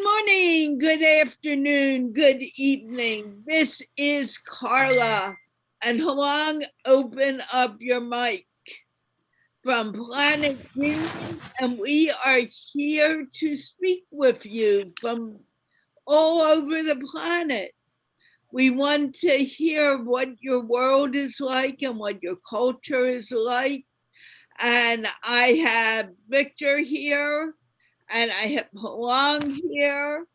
morning, good afternoon, good evening. This is Carla. And Halong, open up your mic from Planet Greenland, and we are here to speak with you from all over the planet. We want to hear what your world is like and what your culture is like. And I have Victor here, and I have Halong here.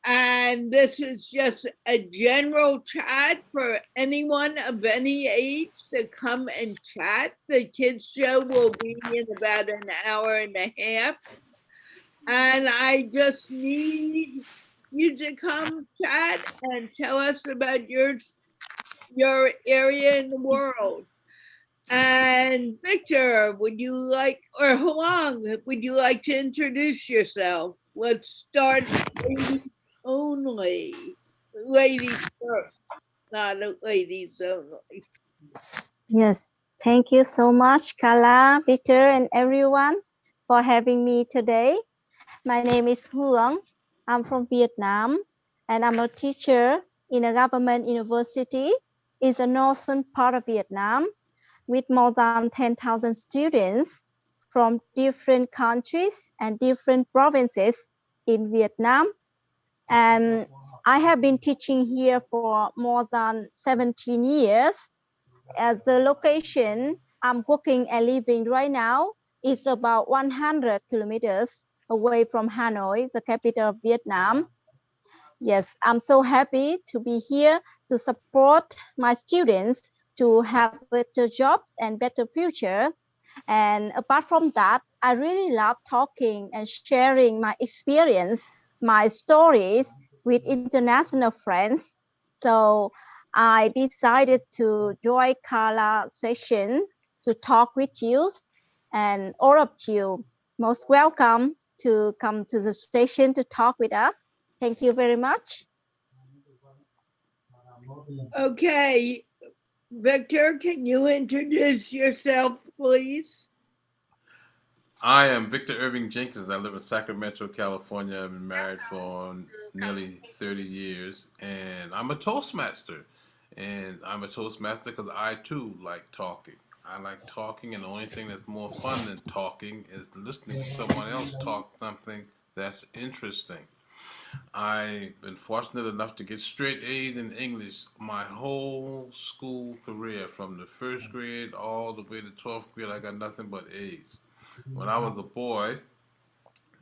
And this is just a general chat for anyone of any age to come and chat. The kids show will be in about an hour and a half. And I just need you to come chat and tell us about your area in the world. And Victor, would you like, or Halong, would you like to introduce yourself? Let's start ladies only. Ladies first, not ladies only. Yes, thank you so much, Carla, Victor, and everyone for having me today. My name is Huong. I'm from Vietnam, and I'm a teacher in a government university in the northern part of Vietnam with more than 10,000 students from different countries and different provinces in Vietnam. And I have been teaching here for more than 17 years. As the location I'm working and living right now is about 100 kilometers away from Hanoi, the capital of Vietnam. Yes, I'm so happy to be here to support my students to have better jobs and better future. And apart from that, I really love talking and sharing my experience, my stories with international friends. So I decided to join Carla session to talk with you, and all of you most welcome to come to the station to talk with us. Thank you very much. Okay, Victor, can you introduce yourself, please? I am Victor Irving Jenkins. I live in Sacramento, California. I've been married for nearly 30 years, and I'm a Toastmaster. And I'm a Toastmaster because I too like talking. I like talking, and the only thing that's more fun than talking is listening to someone else talk something that's interesting. I've been fortunate enough to get straight A's in English my whole school career, from the first grade all the way to 12th grade. I got nothing but A's. When I was a boy,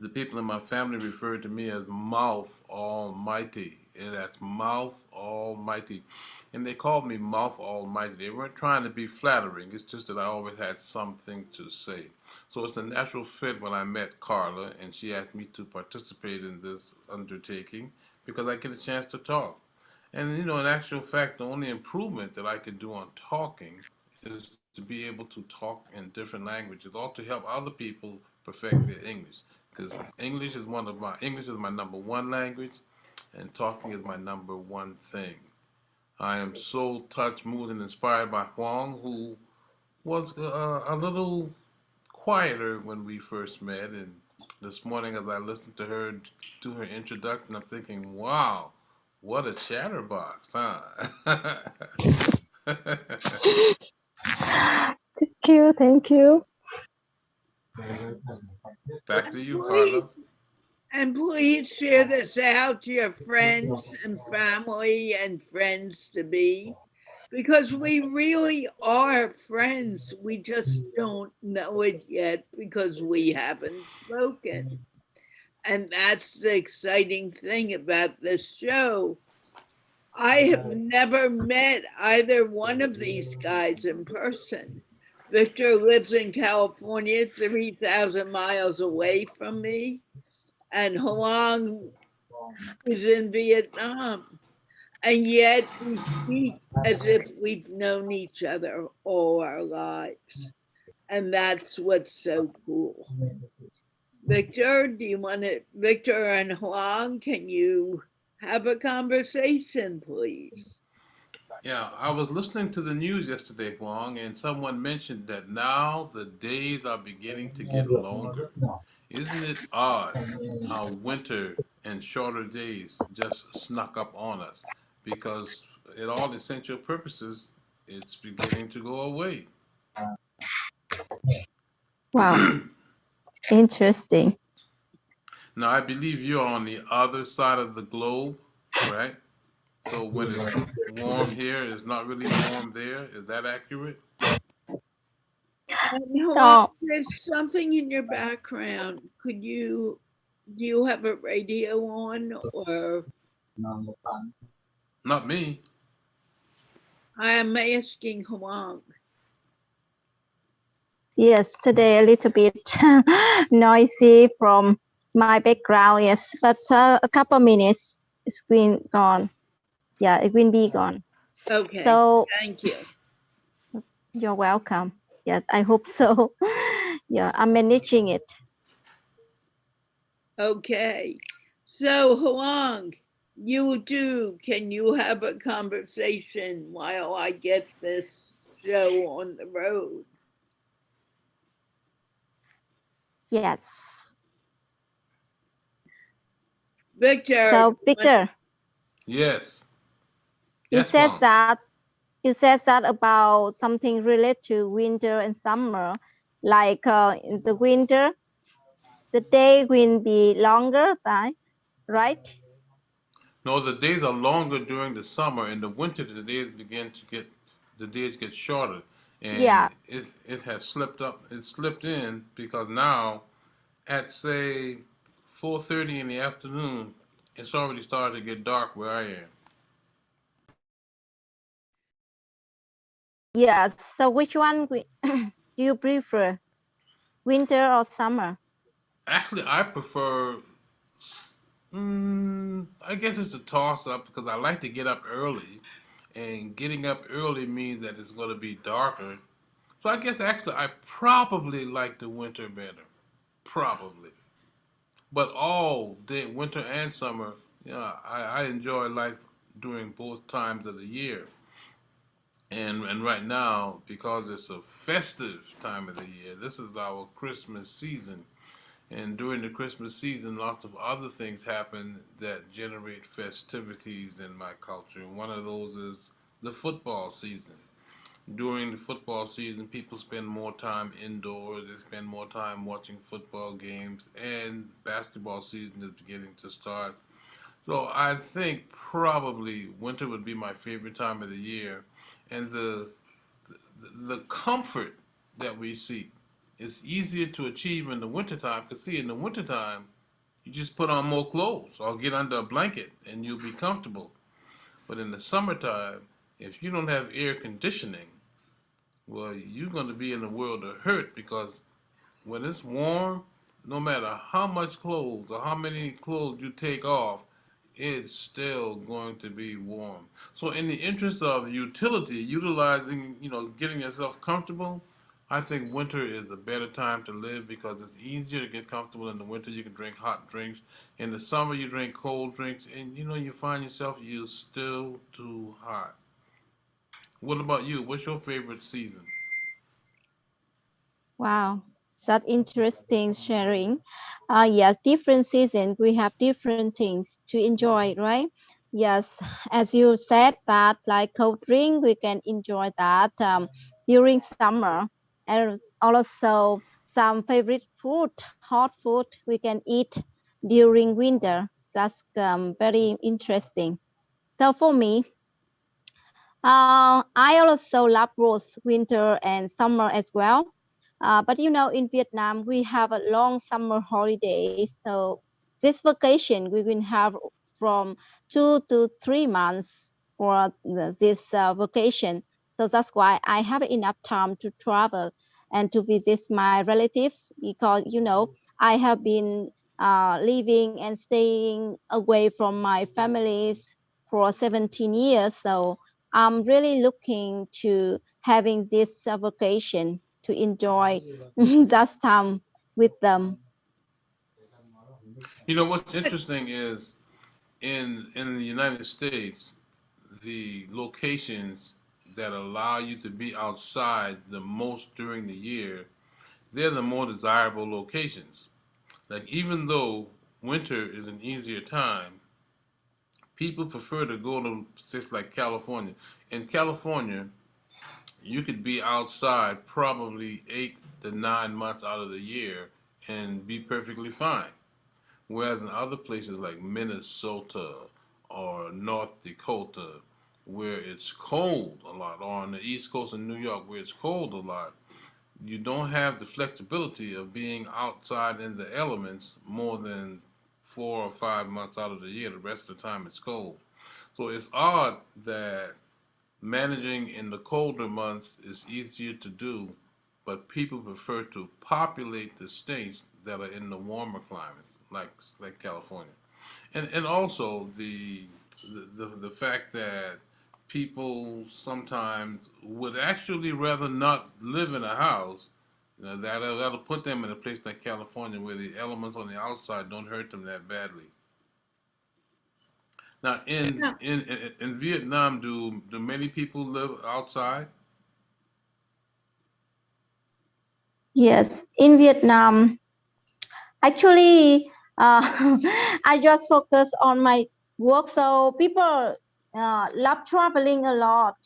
the people in my family referred to me as Mouth Almighty. And that's Mouth Almighty. And they called me Mouth Almighty. They weren't trying to be flattering. It's just that I always had something to say. So it's a natural fit when I met Carla and she asked me to participate in this undertaking because I get a chance to talk. And you know, in actual fact, the only improvement that I can do on talking is to be able to talk in different languages, or to help other people perfect their English. Because English is my number one language, and talking is my number one thing. I am so touched, moved, and inspired by Huang, who was a little quieter when we first met. And this morning, as I listened to her do her introduction, I'm thinking, wow, what a chatterbox, huh? Thank you, thank you. Back to you, Carla. And please share this out to your friends and family and friends to be, because we really are friends. We just don't know it yet because we haven't spoken. And that's the exciting thing about this show. I have never met either one of these guys in person. Victor lives in California, 3,000 miles away from me, and Halong is in Vietnam. And yet we speak as if we've known each other all our lives. And that's what's so cool. Victor, Victor and Huang, can you have a conversation, please? Yeah, I was listening to the news yesterday, Huang, and someone mentioned that now the days are beginning to get longer. Isn't it odd how winter and shorter days just snuck up on us because, in all essential purposes, it's beginning to go away. Wow, interesting. Now, I believe you're on the other side of the globe, right? So when it's warm here, it's not really warm there. Is that accurate? And hello, Oh, there's something in your background. Do you have a radio on or Not me. I am asking Huang. yes, today a little bit noisy from my background, yes, but a couple minutes it's been gone. Yeah, it will be gone. Okay, So thank you. you're welcome. Yes, I hope so. Yeah, I'm managing it. Okay, so Huang, you too, can you have a conversation while I get this show on the road? Yes. Victor, So Victor, Yes. you Yes, said Wang. that you said that about something related to winter and summer, like in the winter, the day will be longer, right? No, the days are longer during the summer. In the winter, the days get shorter, Yeah, and it has slipped up. It slipped in because now at say 4:30 in the afternoon, it's already started to get dark where I am. yes. So which one do you prefer, winter or summer? Actually, I prefer. I guess it's a toss up because I like to get up early, and getting up early means that it's going to be darker. So I guess actually I probably like the winter better. Probably. But all day, winter and summer, yeah, I enjoy life during both times of the year. And right now, because it's a festive time of the year, this is our Christmas season. And during the Christmas season, lots of other things happen that generate festivities in my culture. And one of those is the football season. During the football season, people spend more time indoors, they spend more time watching football games, and basketball season is beginning to start. So I think probably winter would be my favorite time of the year. And the comfort that we seek is easier to achieve in the wintertime because, see, in the wintertime, you just put on more clothes or get under a blanket and you'll be comfortable. But in the summertime, if you don't have air conditioning, well, you're going to be in a world of hurt because when it's warm, no matter how much clothes or how many clothes you take off, it's still going to be warm. So, in the interest of utility, utilizing, getting yourself comfortable, I think winter is the better time to live because it's easier to get comfortable in the winter. You can drink hot drinks. In the summer, you drink cold drinks, and you find yourself you're still too hot. What about you? What's your favorite season? Wow, that interesting sharing. Yes, different seasons we have different things to enjoy, right? Yes, as you said that like cold drink we can enjoy that during summer, and also some favorite food, hot food we can eat during winter. That's very interesting. So for me, I also love both winter and summer as well. But in Vietnam, we have a long summer holiday. So this vacation, we will have from 2 to 3 months for this vacation. So that's why I have enough time to travel and to visit my relatives because, I have been living and staying away from my families for 17 years. So I'm really looking to having this vacation to enjoy that time with them. What's interesting is in the United States, the locations that allow you to be outside the most during the year, they're the more desirable locations. Like even though winter is an easier time, people prefer to go to states like California. In California, you could be outside probably 8 to 9 months out of the year and be perfectly fine. Whereas in other places like Minnesota or North Dakota, where it's cold a lot, or on the East Coast of New York, where it's cold a lot, you don't have the flexibility of being outside in the elements more than 4 or 5 months out of the year. The rest of the time it's cold. So it's odd that managing in the colder months is easier to do, but people prefer to populate the states that are in the warmer climates, like California, and also the fact that people sometimes would actually rather not live in a house. You know, that'll put them in a place like California where the elements on the outside don't hurt them that badly. Now, Yeah. in Vietnam, do many people live outside? Yes, in Vietnam, actually, I just focus on my work. So people love traveling a lot.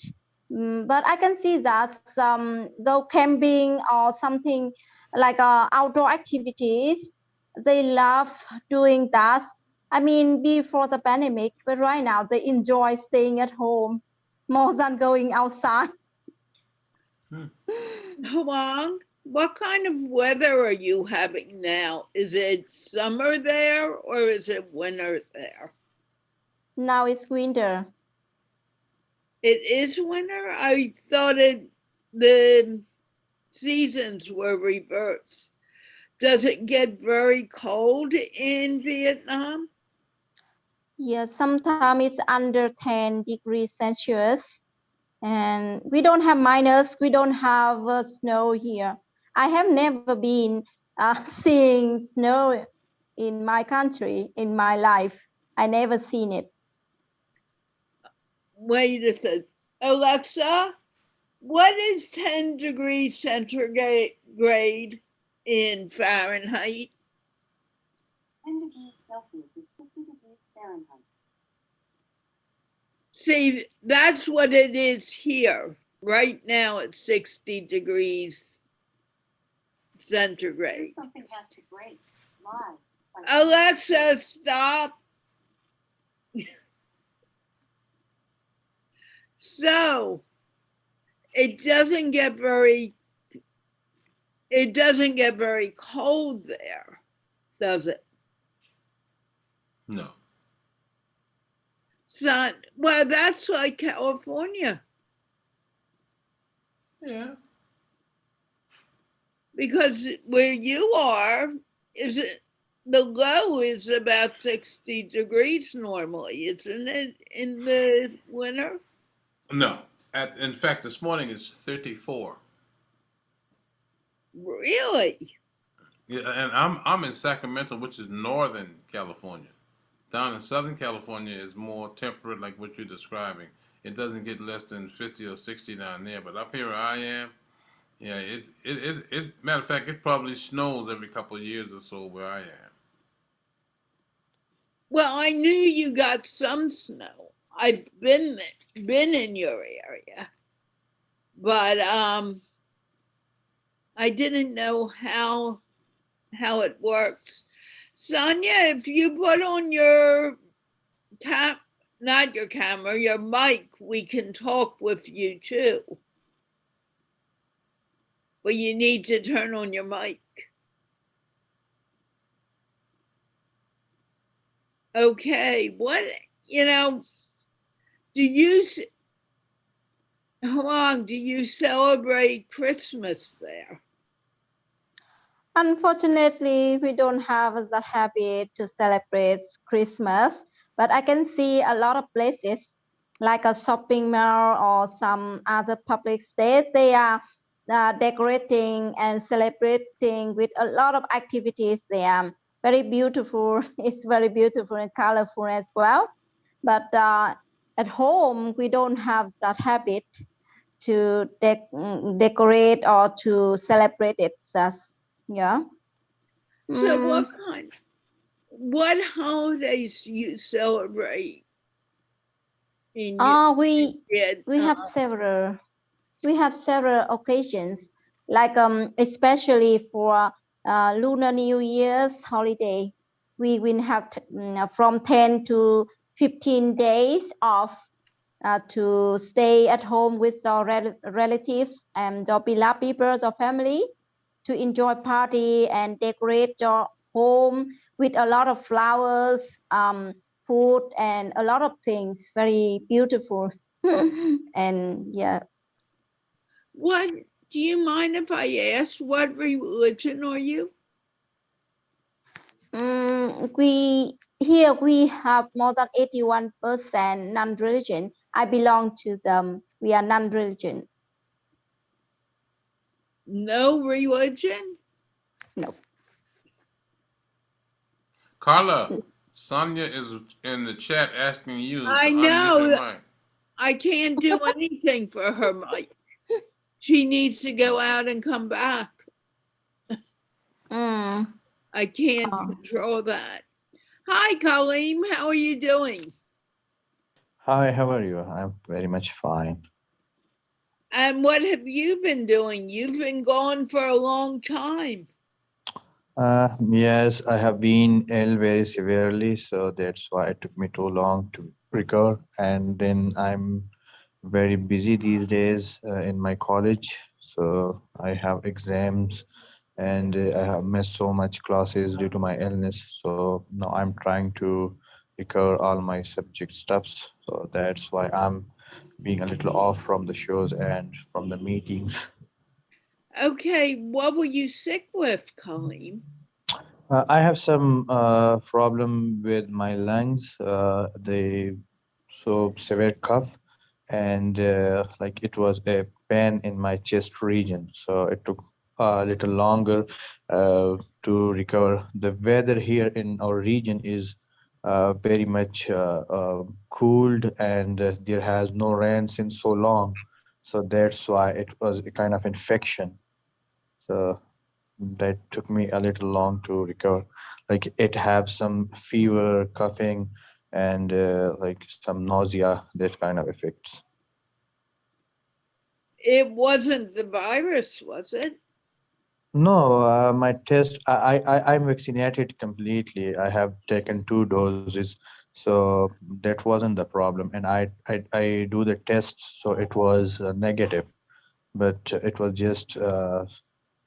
But I can see that some go camping or something like outdoor activities. They love doing that. I mean, before the pandemic, but right now they enjoy staying at home more than going outside. Hmm. Huang, what kind of weather are you having now? Is it summer there or is it winter there? Now it's winter. It is winter? I thought the seasons were reversed. Does it get very cold in Vietnam? Yes, sometimes it's under 10 degrees Celsius. And we don't have minus, we don't have snow here. I have never been seeing snow in my country in my life. I never seen it. Wait a second. Alexa, what is 10 degrees centigrade in Fahrenheit? 10 degrees Celsius is 50 degrees Fahrenheit. See, that's what it is here. Right now it's 60 degrees centigrade. Something has to break. Live. Alexa, stop. So it doesn't get very cold there, does it? No. Son, well, that's like California. Yeah. Because where you are, is it the low is about 60 degrees normally, isn't it, in the winter? No. In fact, this morning it's 34. Really? Yeah, and I'm in Sacramento, which is Northern California. Down in Southern California is more temperate, like what you're describing. It doesn't get less than 50 or 60 down there, but up here where I am, yeah, matter of fact, it probably snows every couple of years or so where I am. Well, I knew you got some snow. I've been in your area, but I didn't know how it works. Sonia, if you put on your not your camera, your mic, we can talk with you too. But you need to turn on your mic. Okay, what, do you, how long do you celebrate Christmas there? Unfortunately, we don't have the habit to celebrate Christmas, but I can see a lot of places like a shopping mall or some other public space. They are decorating and celebrating with a lot of activities. They are very beautiful. It's very beautiful and colorful as well. But at home, we don't have that habit to decorate or to celebrate it. Just, yeah. So what holidays do you celebrate in your We Vietnam? have several occasions, like especially for Lunar New Year's holiday. We will have from 10 to 15 days off to stay at home with our relatives and our beloved people or family to enjoy party and decorate your home with a lot of flowers, food, and a lot of things. Very beautiful. And yeah. What do you mind if I ask what religion are you? We have more than 81% non-religion. I belong to them. We are non-religion. No religion? No. Carla, Sonia is in the chat asking you to I unmute your know mic. I can't do anything for her, Mike. She needs to go out and come back. I can't control that. Hi, Colleen. How are you doing? Hi, how are you? I'm very much fine. And what have you been doing? You've been gone for a long time. Yes, I have been ill very severely, so that's why it took me too long to recover. And then I'm very busy these days in my college, so I have exams and I have missed so much classes due to my illness. So now I'm trying to recover all my subject stuffs. So that's why I'm being a little off from the shows and from the meetings. Okay, what were you sick with, Colleen? I have some problem with my lungs. They so severe cough, and like it was a pain in my chest region. So it took a little longer to recover. The weather here in our region is very much cooled, and there has no rain since so long. So that's why it was a kind of infection. So that took me a little long to recover. Like it have some fever, coughing, and like some nausea, that kind of effects. It wasn't the virus, was it? No, my test, I'm vaccinated completely. I have taken 2 doses, so that wasn't the problem. And I do the test, so it was negative, but it was just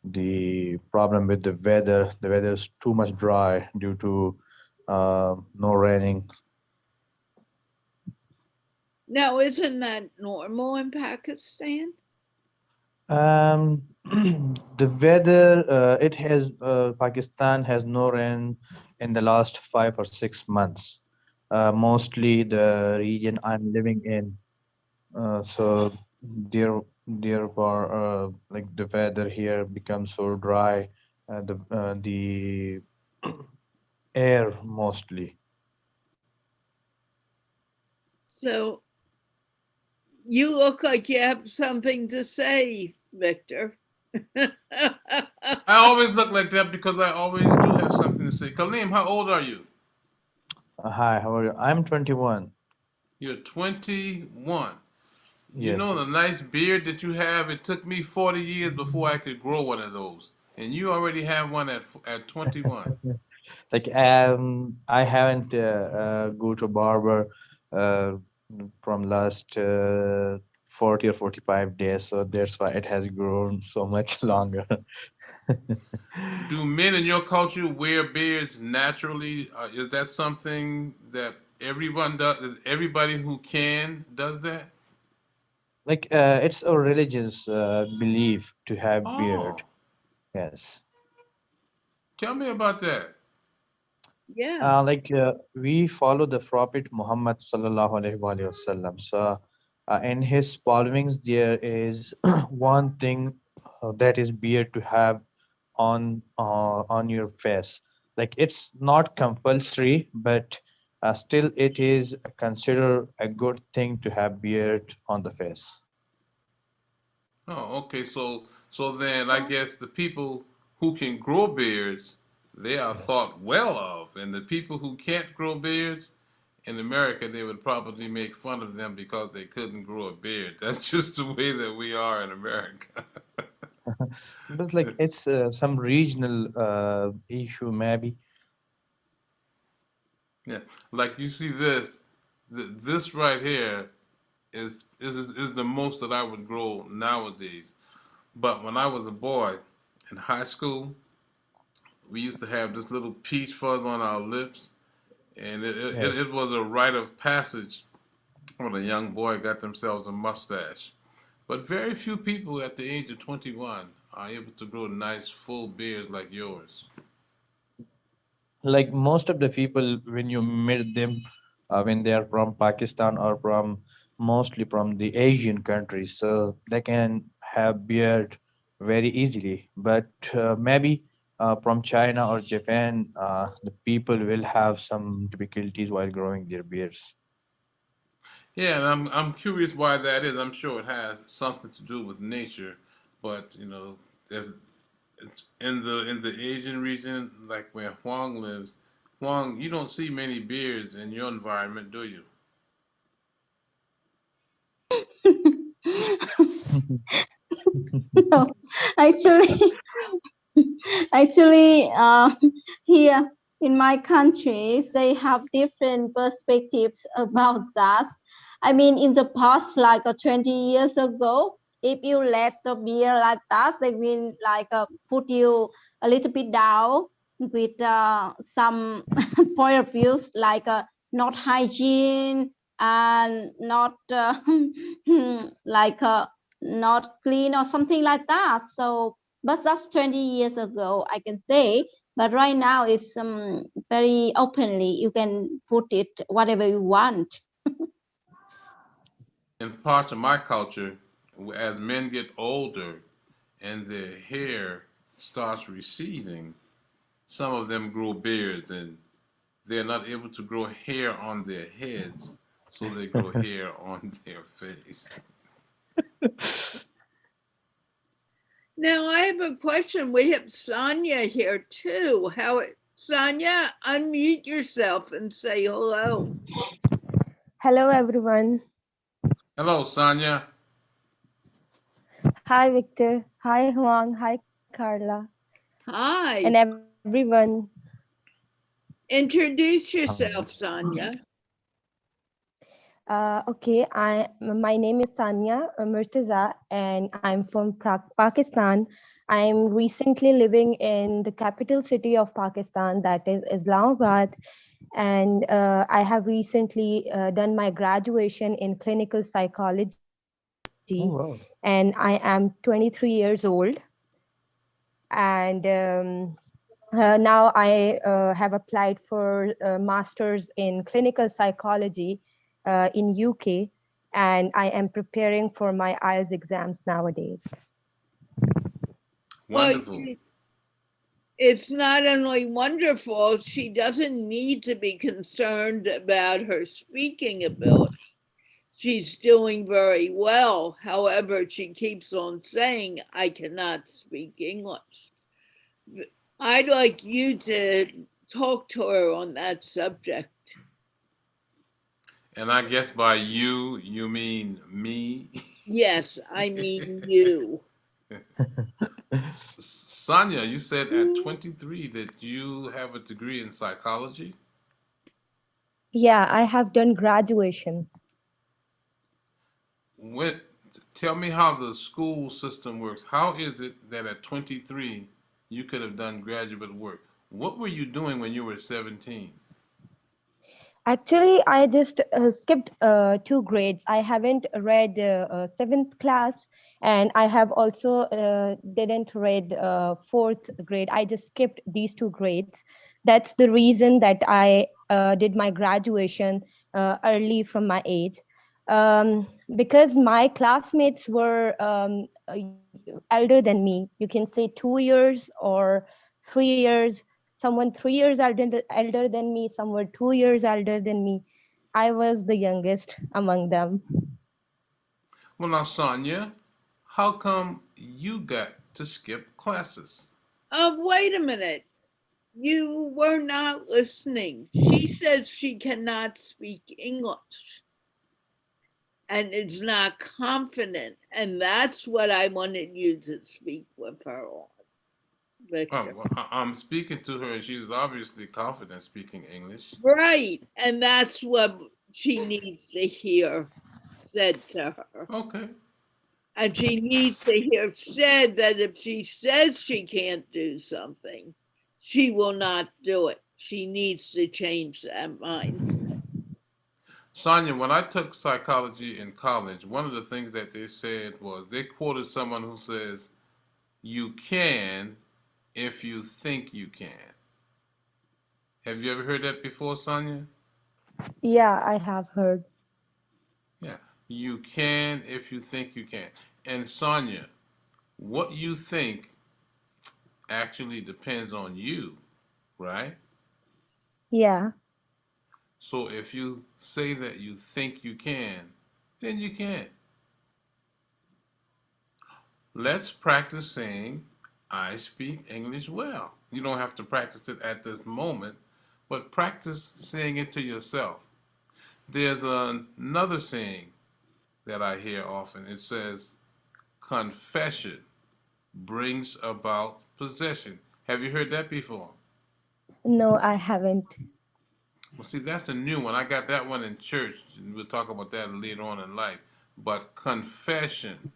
the problem with the weather. The weather is too much dry due to no raining. Now, isn't that normal in Pakistan? The weather, it has Pakistan has no rain in the last 5 or 6 months. Mostly the region I'm living in. So therefore, like the weather here becomes so dry. The air mostly. So you look like you have something to say, Victor. I always look like that because I always do have something to say. Kaleem, how old are you? Hi, how are you? I'm 21. You're 21. You Yes. know the nice beard that you have, it took me 40 years before I could grow one of those. And you already have one at 21. Like I haven't go to barber uh, from last 40 or 45 days, so that's why it has grown so much longer. Do men in your culture wear beards naturally? Is that something that everyone does? Everybody who can does that? Like it's a religious belief to have beard. Oh, Yes. tell me about that. Yeah. Like we follow the Prophet Muhammad sallallahu alaihi wasallam. So in his followings, there is one thing that is beard to have on your face. Like it's not compulsory, but still it is considered a good thing to have beard on the face. Oh, okay. So then I guess the people who can grow beards, they are Yes. thought well of. And the people who can't grow beards, in America, they would probably make fun of them because they couldn't grow a beard. That's just the way that we are in America. But like it's some regional issue maybe. Yeah, like you see this, this right here is the most that I would grow nowadays. But when I was a boy in high school, we used to have this little peach fuzz on our lips, and Yes. it was a rite of passage when a young boy got themselves a mustache. But very few people at the age of 21 are able to grow nice full beards like yours. Like most of the people when you meet them when they are from Pakistan or from mostly from the Asian countries, so they can have beard very easily. But maybe from China or Japan, the people will have some difficulties while growing their beards. Yeah, and I'm curious why that is. I'm sure it has something to do with nature, but you know, if it's in the Asian region, like where Huang lives, Huang, you don't see many beards in your environment, do you? No, actually, actually, here in my country, they have different perspectives about that. I mean, in the past, like 20 years ago, if you let the beer like that, they will like put you a little bit down with some point of views like not hygiene and not like not clean or something like that. So but that's 20 years ago, I can say. But right now it's very openly, you can put it whatever you want. In parts of my culture, as men get older and their hair starts receding, some of them grow beards and they're not able to grow hair on their heads, so they grow hair on their face. Now I have a question. We have Sonia here too. Sonia, unmute yourself and say hello. Hello, everyone. Hello, Sonia. Hi, Victor. Hi, Huang. Hi, Carla. Hi. And everyone. Introduce yourself, Sonia. Okay, my name is Sanya Murtaza, and I'm from Pakistan. I'm recently living in the capital city of Pakistan, that is Islamabad. And I have recently done my graduation in clinical psychology. Oh wow. And I am 23 years old. And now I have applied for a master's in clinical psychology in UK, and I am preparing for my IELTS exams nowadays. Wonderful. Well, it's not only wonderful, she doesn't need to be concerned about her speaking ability. She's doing very well. However, she keeps on saying, I cannot speak English. I'd like you to talk to her on that subject. And I guess by you mean me. Yes, I mean you. Sonia, you said at 23 that you have a degree in psychology? Yeah, I have done graduation. When, tell me how the school system works. How is it that at 23 you could have done graduate work? What were you doing when you were 17? Actually, I just skipped 2 grades. I haven't read 7th class, and I have also didn't read 4th grade. I just skipped these 2 grades. That's the reason that I did my graduation early from my age. Because my classmates were elder than me. You can say 2 years or 3 years. Someone 3 years elder than me, some were 2 years elder than me. I was the youngest among them. Well, now, Sonia, how come you got to skip classes? Wait a minute. You were not listening. She says she cannot speak English and is not confident. And that's what I wanted you to speak with her on, Victor. Well, I'm speaking to her, and she's obviously confident speaking English. Right. And that's what she needs to hear said to her. Okay. And she needs to hear said that if she says she can't do something, she will not do it. She needs to change that mind. Sonia, when I took psychology in college, one of the things that they said was they quoted someone who says, "You can if you think you can." Have you ever heard that before, Sonia? Yeah, I have heard. Yeah. You can if you think you can. And Sonia, what you think actually depends on you, right? Yeah. So if you say that you think you can, then you can. Let's practice saying, "I speak English well." You don't have to practice it at this moment, but practice saying it to yourself. There's another saying that I hear often. It says, "Confession brings about possession." Have you heard that before? No, I haven't. Well, see, that's a new one. I got that one in church, and we'll talk about that later on in life. But confession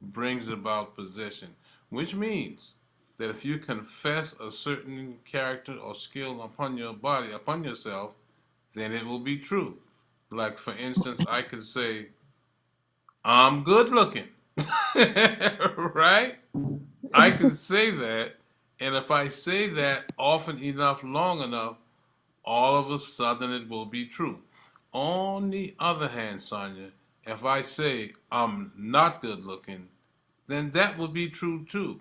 brings about possession, which means that if you confess a certain character or skill upon your body, upon yourself, then it will be true. Like, for instance, I could say, "I'm good looking," right? I can say that, and if I say that often enough, long enough, all of a sudden it will be true. On the other hand, Sonia, if I say I'm not good looking, then that will be true too.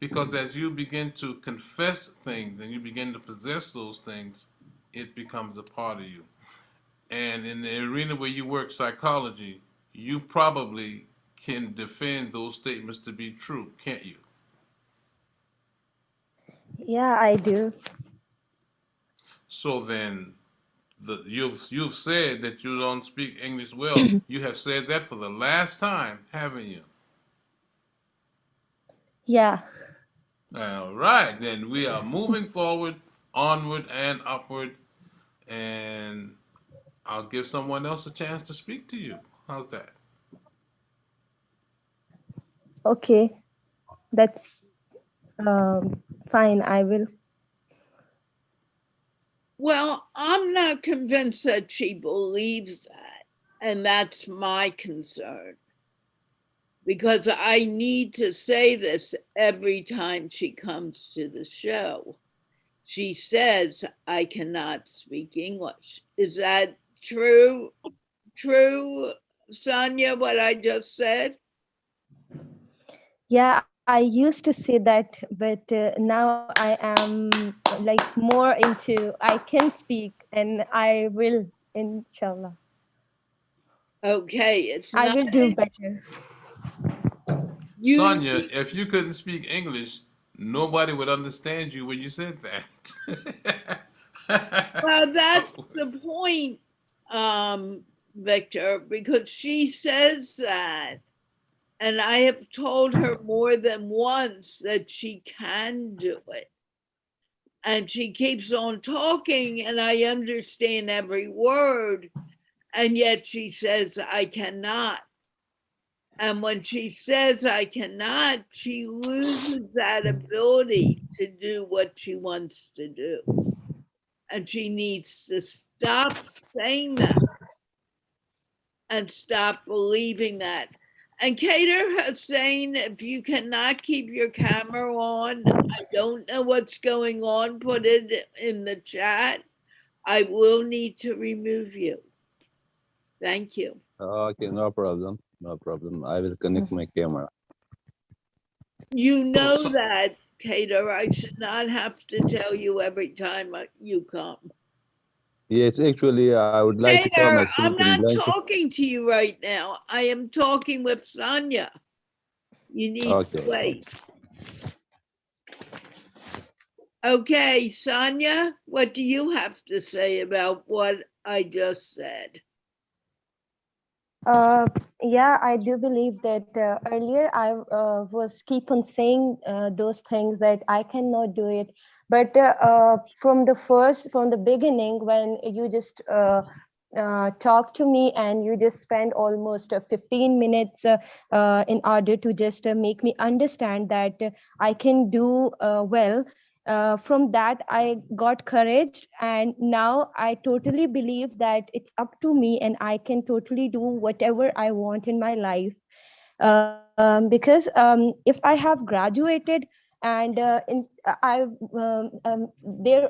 Because as you begin to confess things and you begin to possess those things, it becomes a part of you. And in the arena where you work psychology, you probably can defend those statements to be true, can't you? Yeah, I do. So then you've said that you don't speak English well. You have said that for the last time, haven't you? Yeah. All right, then we are moving forward, onward and upward, and I'll give someone else a chance to speak to you. How's that? Okay. That's fine. I will. Well, I'm not convinced that she believes that. And that's my concern. Because I need to say this every time she comes to the show. She says, "I cannot speak English." Is that true? True, Sonia, what I just said? Yeah, I used to say that, but now I am like more into I can speak and I will, inshallah. Okay, it's I not. will do better. Sonia, if you couldn't speak English, nobody would understand you when you said that. Well, that's the point, Victor, because she says that. And I have told her more than once that she can do it. And she keeps on talking, and I understand every word. And yet she says, "I cannot." And when she says "I cannot," she loses that ability to do what she wants to do. And she needs to stop saying that and stop believing that. And Kader Hussein, if you cannot keep your camera on, I don't know what's going on, put it in the chat. I will need to remove you. Thank you. Okay, no problem. No problem. I will connect my camera. You know that, Kader, I should not have to tell you every time you come. Yes, actually, I would like to cover Kader, myself I'm in not blanket. talking to you right now. I am talking with Sonia. You need to Okay. wait. Okay, Sonia, what do you have to say about what I just said? Yeah, I do believe that earlier I was keep on saying those things that I cannot do it. But from the beginning, when you just talk to me and you just spend almost 15 minutes in order to just make me understand that I can do well. From that, I got courage, and now I totally believe that it's up to me, and I can totally do whatever I want in my life. Because if I have graduated and there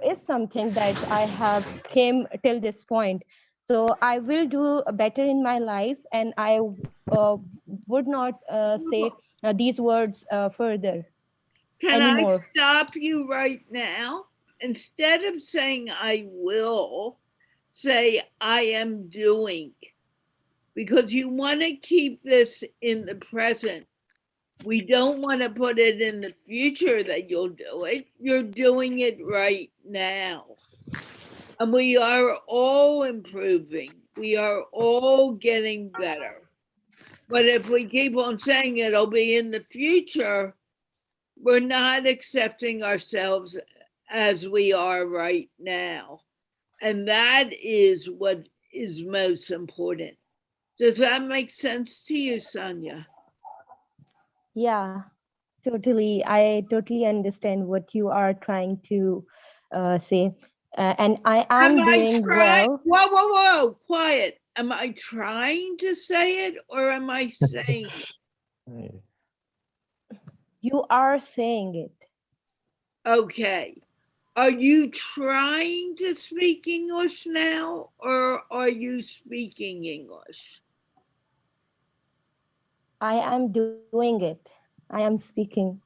is something that I have came till this point, so I will do better in my life, and I would not say these words further Can I anymore. stop you right now? Instead of saying I will, say I am doing, because you want to keep this in the present. We don't want to put it in the future that you'll do it. You're doing it right now. And we are all improving. We are all getting better. But if we keep on saying it'll be in the future, we're not accepting ourselves as we are right now. And that is what is most important. Does that make sense to you, Sonia? Yeah, totally. I totally understand what you are trying to say. And I Am am I doing trying? well. Whoa, whoa, whoa, quiet. Am I trying to say it or am I saying it? You are saying it. Okay. Are you trying to speak English now or are you speaking English? I am doing it. I am speaking.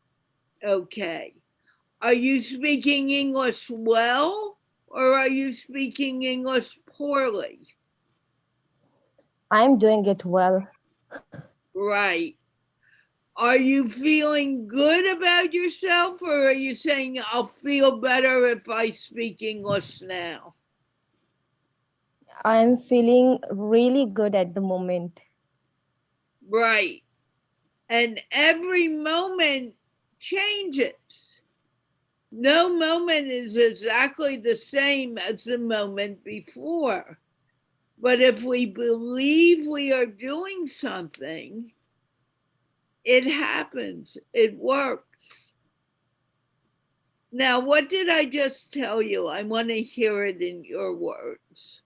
Okay. Are you speaking English well or are you speaking English poorly? I'm doing it well. Right. Are you feeling good about yourself or are you saying I'll feel better if I speak English now? I'm feeling really good at the moment. Right. And every moment changes. No moment is exactly the same as the moment before. But if we believe we are doing something, it happens, it works. Now, what did I just tell you? I want to hear it in your words.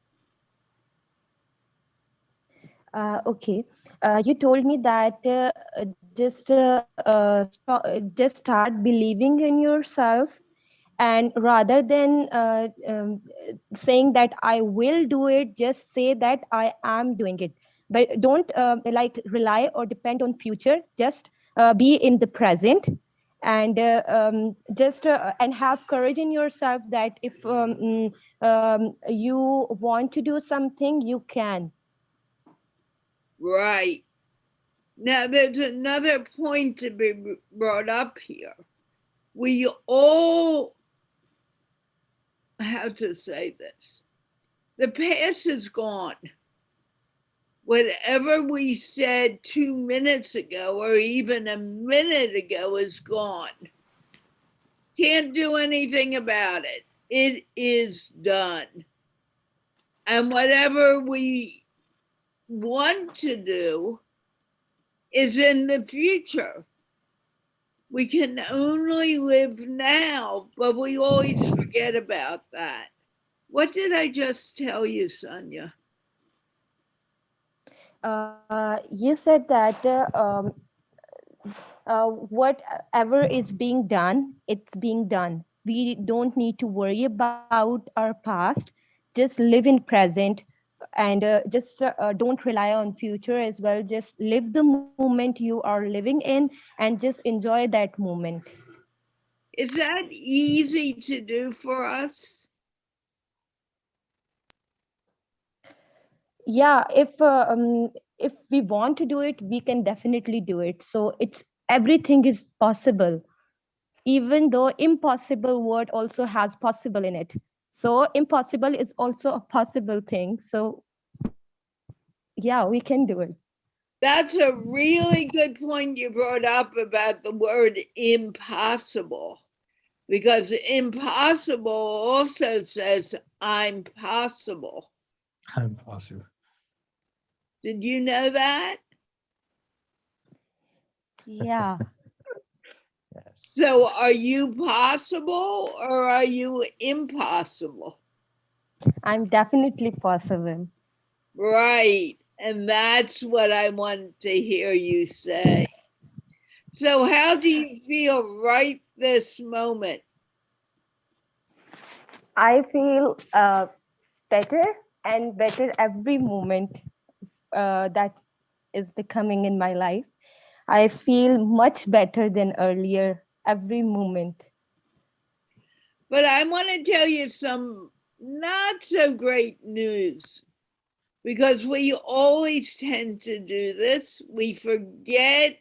Okay. You told me that just start believing in yourself, and rather than saying that I will do it, just say that I am doing it. But don't like rely or depend on future. Just be in the present, and just and have courage in yourself that if you want to do something, you can. Right. Now, there's another point to be brought up here. We all, how to say this, the past is gone. Whatever we said 2 minutes ago or even a minute ago is gone. Can't do anything about it. It is done. And whatever we want to do is in the future. We can only live now, but we always forget about that. What did I just tell you, Sonia? You said that whatever is being done, it's being done. We don't need to worry about our past. Just live in present, and just don't rely on future as well. Just live the moment you are living in, and just enjoy that moment. Is that easy to do for us? Yeah, if we want to do it, we can definitely do it. So it's everything is possible. even though impossible word also has possible in it. So impossible is also a possible thing. So yeah, we can do it. That's a really good point you brought up about the word impossible, because impossible also says I'm possible. I'm possible. Did you know that? Yeah. Yes. So are you possible or are you impossible? I'm definitely possible. Right. And that's what I want to hear you say. So how do you feel right this moment? I feel better and better every moment that is becoming in my life. I feel much better than earlier every moment. But I want to tell you some not so great news, because we always tend to do this. We forget,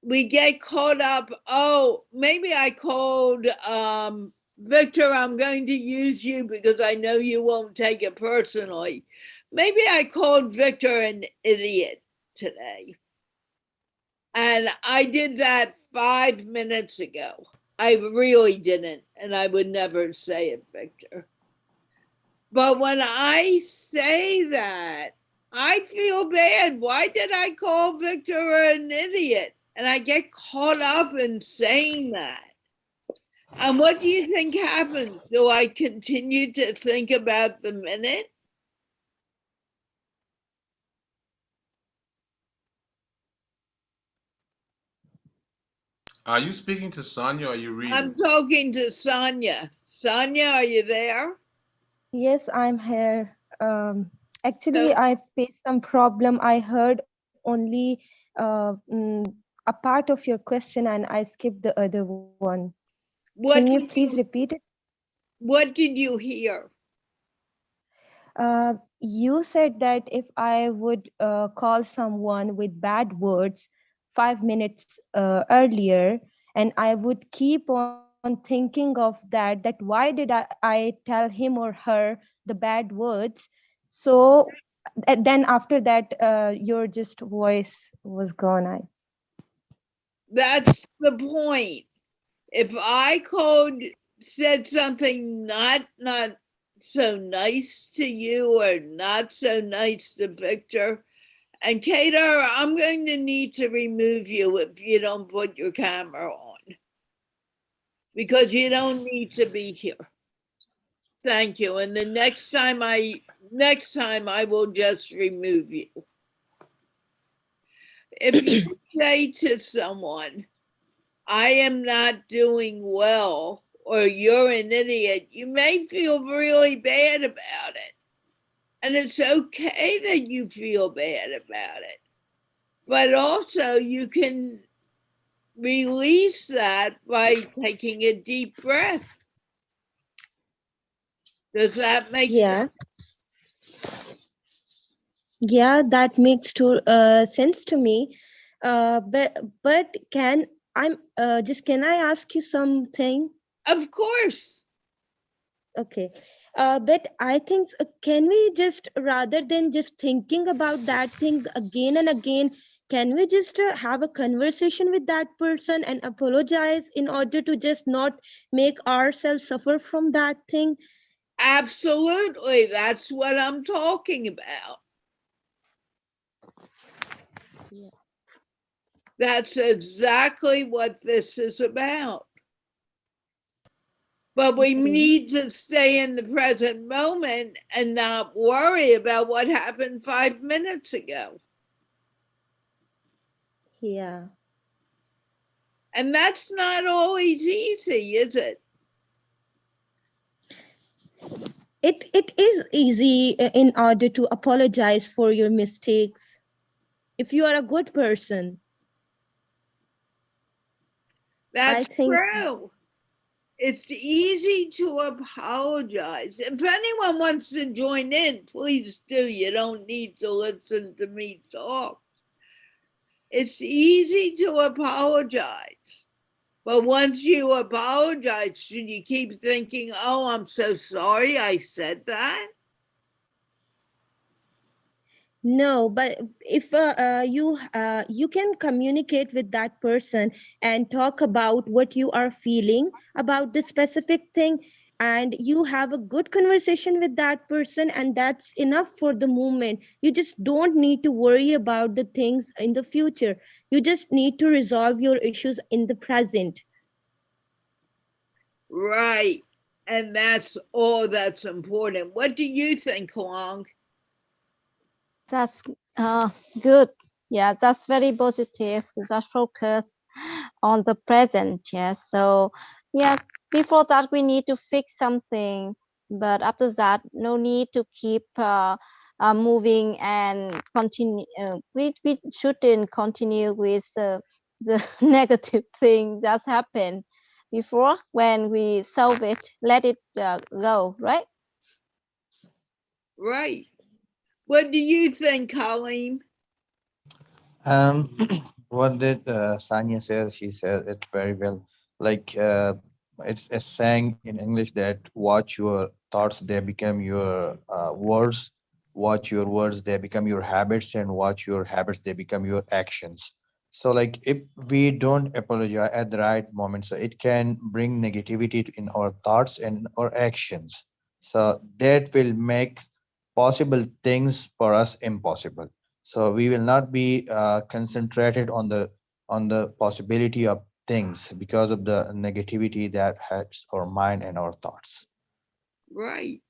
we get caught up. Oh, maybe I called Victor, I'm going to use you because I know you won't take it personally. Maybe I called Victor an idiot today. And I did that 5 minutes ago. I really didn't, and I would never say it, Victor. But when I say that, I feel bad. Why did I call Victor an idiot? And I get caught up in saying that. And what do you think happens? Do I continue to think about the minute? Are you speaking to Sonia or are you reading? I'm talking to Sonia. Sonia, are you there? Yes, I'm here. Actually, So I faced some problem. I heard only a part of your question and I skipped the other one. Can you please repeat it? what did you hear? You said that if I would call someone with bad words 5 minutes earlier, and I would keep on thinking of that why did I tell him or her the bad words? So then after that, your just voice was gone. That's the point. If I said something not so nice to you or not so nice to Victor, and Kater, I'm going to need to remove you if you don't put your camera on, because you don't need to be here. Thank you. And the next time I will just remove you. If you say to someone, I am not doing well, or you're an idiot, you may feel really bad about it. And it's okay that you feel bad about it. But also, you can release that by taking a deep breath. Does that make Yeah, sense? yeah, that makes sense to me. But can I ask you something? Of course. Okay. But I think, can we just, rather than just thinking about that thing again and again, can we just have a conversation with that person and apologize in order to just not make ourselves suffer from that thing? Absolutely. That's what I'm talking about. Yeah. That's exactly what this is about. But we Okay. need to stay in the present moment and not worry about what happened 5 minutes ago. Yeah. And that's not always easy, is it? It is easy in order to apologize for your mistakes if you are a good person. I That's think, true. It's easy to apologize. If anyone wants to join in, please do. You don't need to listen to me talk. It's easy to apologize. But once you apologize, should you keep thinking, oh, I'm so sorry I said that? No, but if you can communicate with that person and talk about what you are feeling about the specific thing, and you have a good conversation with that person, and that's enough for the moment. You just don't need to worry about the things in the future. You just need to resolve your issues in the present. Right. And that's all that's important. What do you think, Huang? That's good. Yeah, that's very positive. Just focus on the present. Yes. So, yes, before that, we need to fix something. But after that, no need to keep moving and continue. We shouldn't continue with the negative thing that's happened before. When we solve it, let it go, right? Right. What do you think, Colleen? Um, what did Sanya say? She said it very well. Like it's a saying in English that watch your thoughts, they become your words. Watch your words, they become your habits, and watch your habits, they become your actions. So, like if we don't apologize at the right moment, so it can bring negativity in our thoughts and our actions. So that will make possible things for us impossible. So we will not be concentrated on the possibility of things because of the negativity that hurts our mind and our thoughts. Right.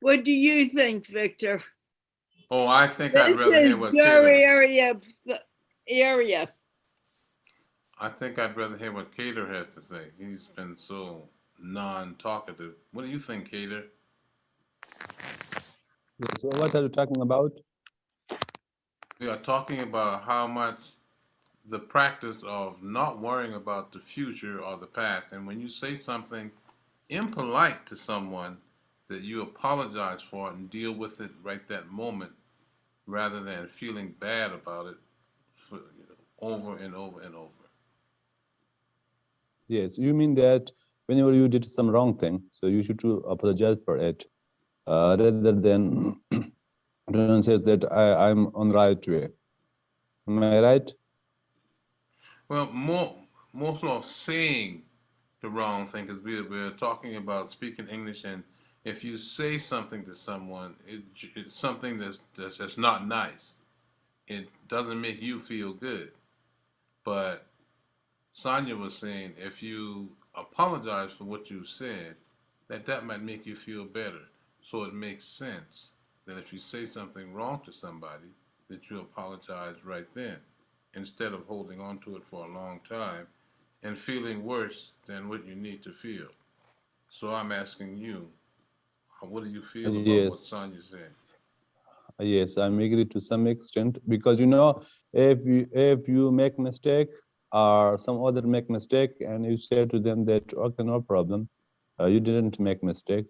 What do you think, Victor? Oh, I think I'd This rather hear is what your Cater. area. I think I'd rather hear what Cater has to say. He's been so non-talkative. What do you think, Cater? So what are you talking about? We are talking about how much the practice of not worrying about the future or the past, and when you say something impolite to someone, that you apologize for it and deal with it right that moment, rather than feeling bad about it for, over and over and over. Yes, you mean that whenever you did some wrong thing, so you should to apologize for it, rather than don't say that I'm on right way. Am I right? Well, more so of saying the wrong thing, because we're talking about speaking English, and if you say something to someone, it's something that's just not nice. It doesn't make you feel good. But Sonia was saying if you apologize for what you said, that might make you feel better. So it makes sense that if you say something wrong to somebody, that you apologize right then, instead of holding on to it for a long time and feeling worse than what you need to feel. So I'm asking you, what do you feel about what Yes, Sonia said? yes, I'm agree to some extent, because you know, if you make mistake or some other make mistake and you say to them that okay, no problem, you didn't make mistake,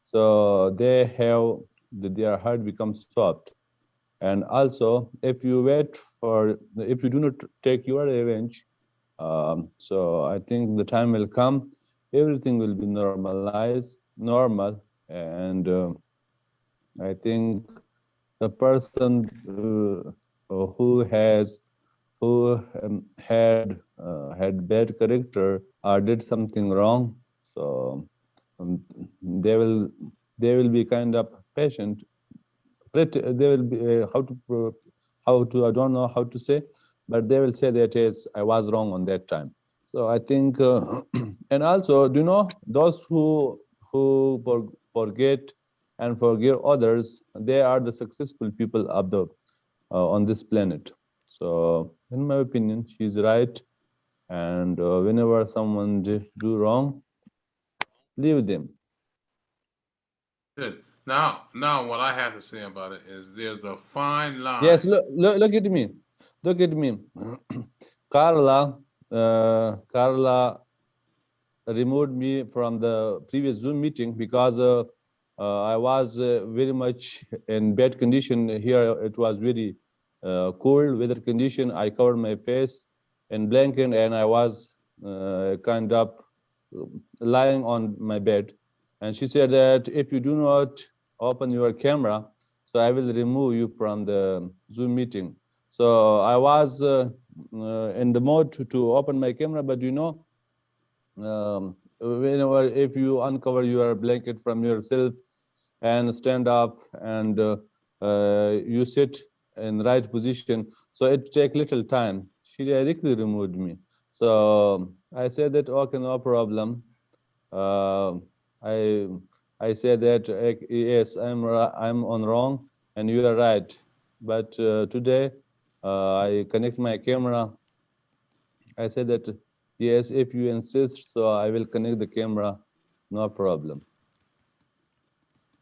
so they have their heart becomes soft. And also, if you wait for, if you do not take your revenge, so I think the time will come, everything will be normalized, normal, and I think the person who had bad character or did something wrong, so um, they will they will be kind of patient. They will be how to, I don't know how to say, but they will say that yes, I was wrong on that time. So I think, and also, do you know, those who forget and forgive others, they are the successful people of the on this planet. So, in my opinion, she's right. And whenever someone do wrong, leave them. Good. Now, what I have to say about it is there's a fine Yes, line. look at me, look at me. Carla removed me from the previous Zoom meeting because I was very much in bad condition here. It was very cold weather condition, I covered my face in blanket and I was kind of lying on my bed. And she said that if you do not open your camera, so I will remove you from the Zoom meeting. So I was in the mode to open my camera, but you know, whenever if you uncover your blanket from yourself and stand up and you sit in the right position, so it take little time. She directly removed me. So I said that okay, no problem. uh, I I said that yes, I'm on wrong and you are right. But today I connect my camera. I said that yes, if you insist, so I will connect the camera, no problem.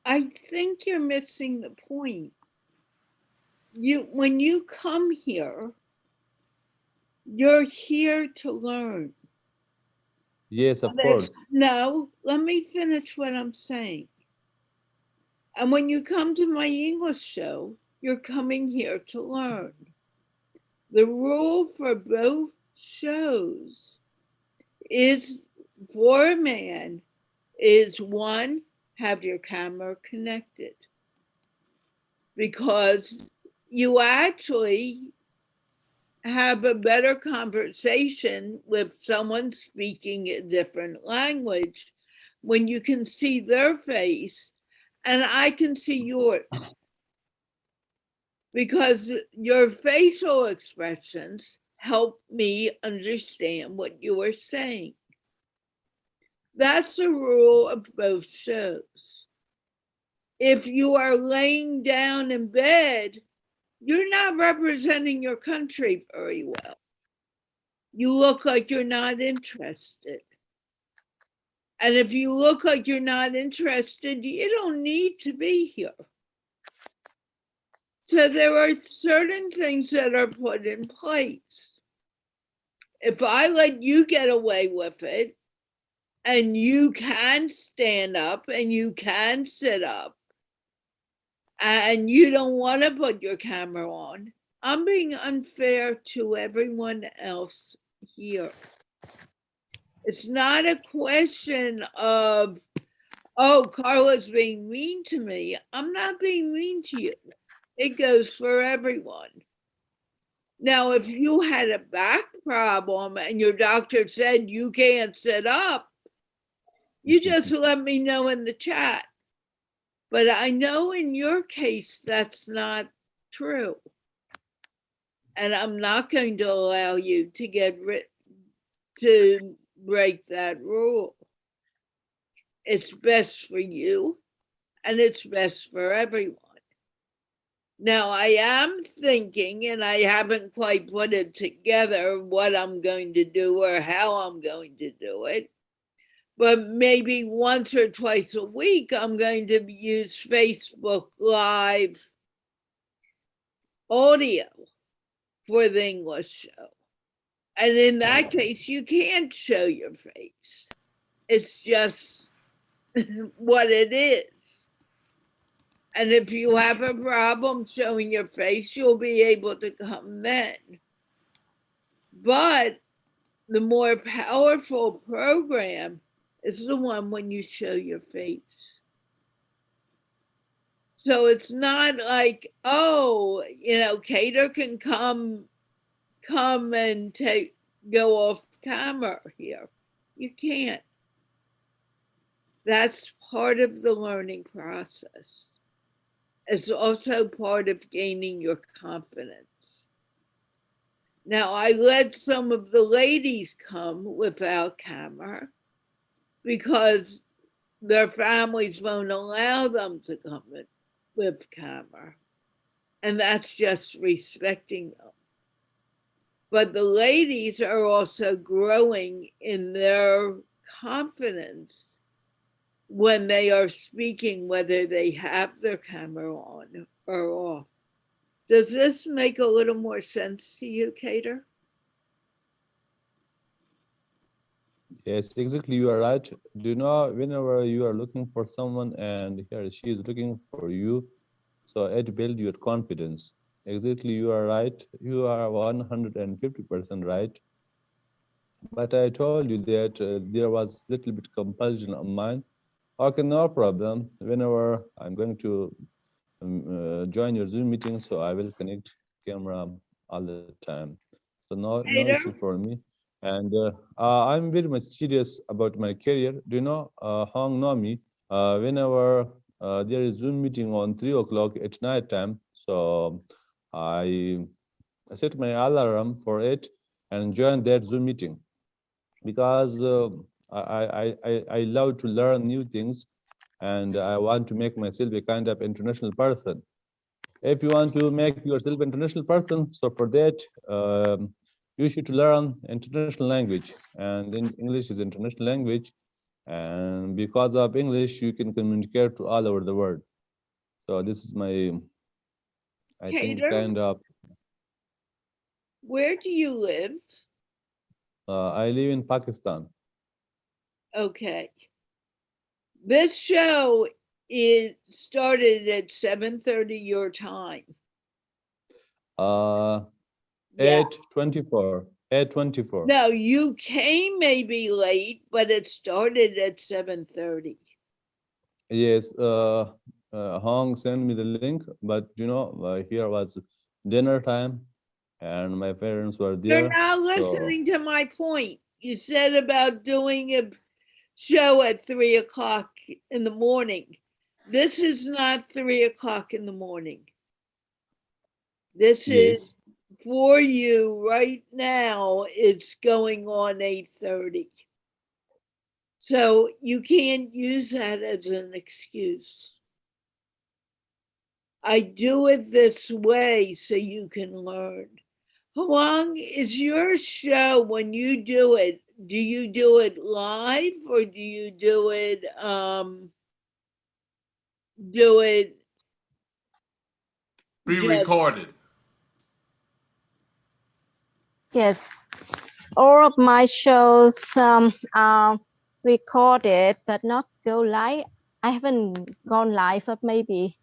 I think you're missing the point. When you come here, you're here to learn. Yes, of course. No, let me finish what I'm saying. And when you come to my English show, you're coming here to learn. The rule for both shows is for a man is one, have your camera connected, because you actually have a better conversation with someone speaking a different language when you can see their face and I can see yours, because your facial expressions help me understand what you are saying. That's the rule of both shows. If you are laying down in bed, you're not representing your country very well. You look like you're not interested. And if you look like you're not interested, you don't need to be here. So there are certain things that are put in place. If I let you get away with it, and you can stand up and you can sit up, and you don't want to put your camera on, I'm being unfair to everyone else here. It's not a question of, oh, Carla's being mean to me. I'm not being mean to you. It goes for everyone. Now, if you had a back problem and your doctor said you can't sit up, you just let me know in the chat. But I know in your case, that's not true. And I'm not going to allow you to to break that rule. It's best for you and it's best for everyone. Now, I am thinking, and I haven't quite put it together, what I'm going to do or how I'm going to do it. But maybe once or twice a week, I'm going to use Facebook Live audio for the English show. And in that case, you can't show your face. It's just what it is. And if you have a problem showing your face, you'll be able to come then. But the more powerful program is the one when you show your face. So it's not like, oh, Cater can come and go off camera here. You can't. That's part of the learning process. It's also part of gaining your confidence. Now, I let some of the ladies come without camera because their families won't allow them to come with camera. And that's just respecting them. But the ladies are also growing in their confidence when they are speaking, whether they have their camera on or off. Does this make a little more sense to you, Cater? Yes, exactly. You are right. Do you know, whenever you are looking for someone and he or she is looking for you, so it builds your confidence. exactly, you are right. You are 150% right. But I told you that there was little bit compulsion on mine. Okay, no problem. Whenever I'm going to join your Zoom meeting, so I will connect camera all the time. So no issue Cater? for me. And I'm very much serious about my career. Do you know, Hong know me? Whenever there is Zoom meeting on 3 o'clock at night time, so I set my alarm for it and join that Zoom meeting because I love to learn new things and I want to make myself a kind of international person. If you want to make yourself international person, so for that you should learn international language, and English is international language, and because of English you can communicate to all over the world. So this is my, I think, Cater? kind of Where do you live? I live in Pakistan. Okay. This show is started at 7:30 your time. Yeah. 8:24. 8:24. No, you came maybe late, but it started at 7:30. Yes, Hong sent me the link, but you know, here was dinner time, and my parents were You're there. not So listening to my point. You said about doing a show at 3 o'clock in the morning. This is not 3 o'clock in the morning. This yes, is for you right now. It's going on 8:30. So you can't use that as an excuse. I do it this way so you can learn. How long is your show when you do it? Do you do it live or do you do it just Pre-recorded. Yes, all of my shows are recorded but not go live. I haven't gone live, but maybe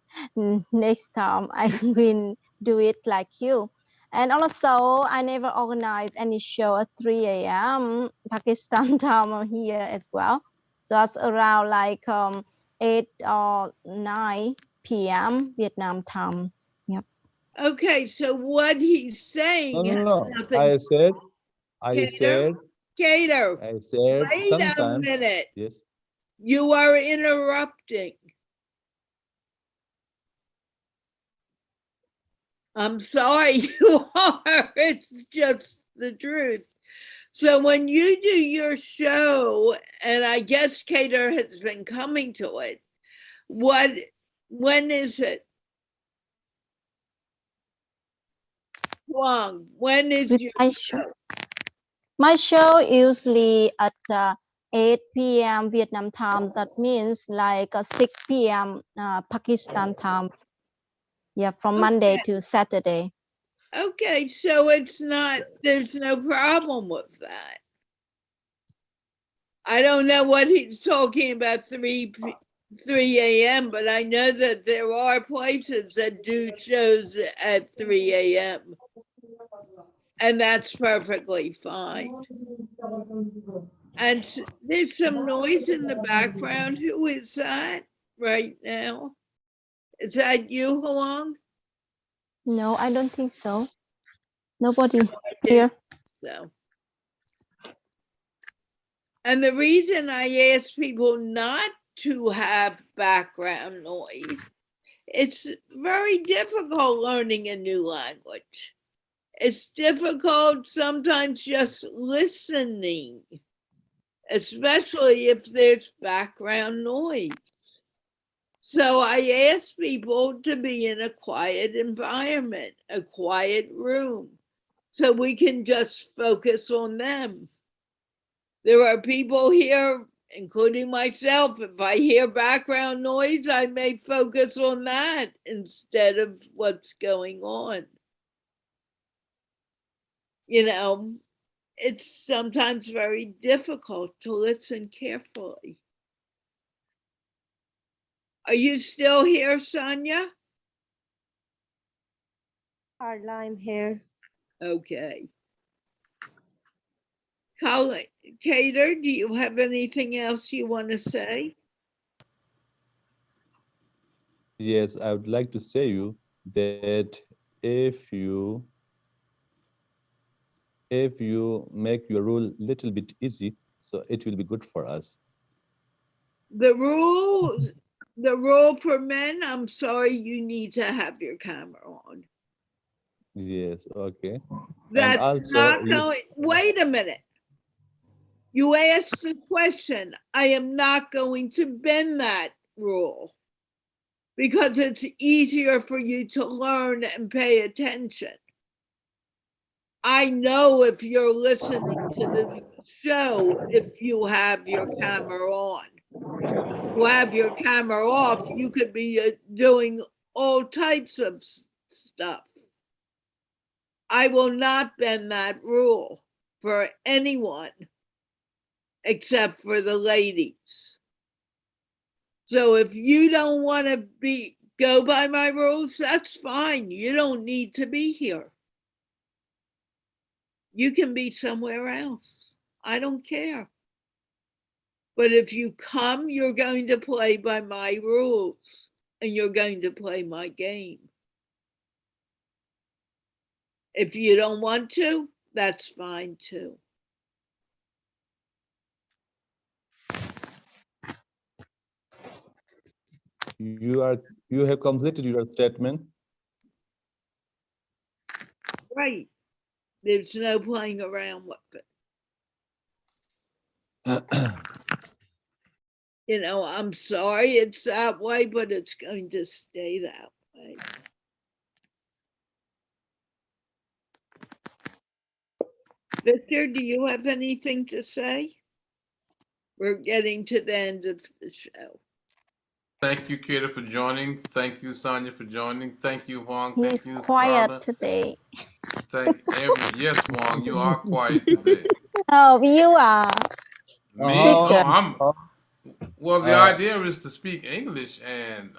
next time I will do it like you. And also, I never organize any show at 3 a.m. Pakistan time here as well. So it's around like 8 or 9 p.m. Vietnam time. Yep. okay, so what he's saying no, no, has no. nothing. I Cater, said, Cater, I said wait a sometimes. minute. Yes. You are interrupting. I'm sorry, you are. It's just the truth. So when you do your show, and I guess Cater has been coming to it, when is it? Long. When is With your my show. My show usually at 8 p.m. Vietnam time. That means like 6 p.m. Pakistan time. Yeah, from Monday to Saturday. Okay, so it's not, there's no problem with that. I don't know what he's talking about 3 a.m., but I know that there are places that do shows at 3 a.m. and that's perfectly fine. And there's some noise in the background. Who is that right now? Is that you, Halong? No, I don't think so. Nobody I here. didn't think so. And the reason I ask people not to have background noise, it's very difficult learning a new language. It's difficult sometimes just listening, especially if there's background noise. So I ask people to be in a quiet environment, a quiet room, so we can just focus on them. There are people here, including myself. If I hear background noise, I may focus on that instead of what's going on. You know, it's sometimes very difficult to listen carefully. Are you still here, Sonia? Carla, I'm here. Okay. Cater, do you have anything else you want to say? Yes, I would like to say you that if you make your rule little bit easy, so it will be good for us. The rule for men, I'm sorry, you need to have your camera on. Yes, okay. That's also not you- going, wait a minute. You asked the question. I am not going to bend that rule because it's easier for you to learn and pay attention. I know if you're listening to the show, if you have your camera on. You have your camera off, you could be doing all types of stuff. I will not bend that rule for anyone except for the ladies. So if you don't want to go by my rules, that's fine. You don't need to be here. You can be somewhere else. I don't care. But if you come, you're going to play by my rules and you're going to play my game. If you don't want to, that's fine too. you have completed your statement. Right. There's no playing around with it. You know, I'm sorry it's that way, but it's going to stay that way. Victor, do you have anything to say? We're getting to the end of the show. Thank you, Kira, for joining. Thank you, Sonia, for joining. Thank you, Huang. He's Thank you, quiet Carla. today. Yes, Huang, you are quiet today. Oh, you are. Me? Victor. Oh, well, the Uh, idea is to speak English, and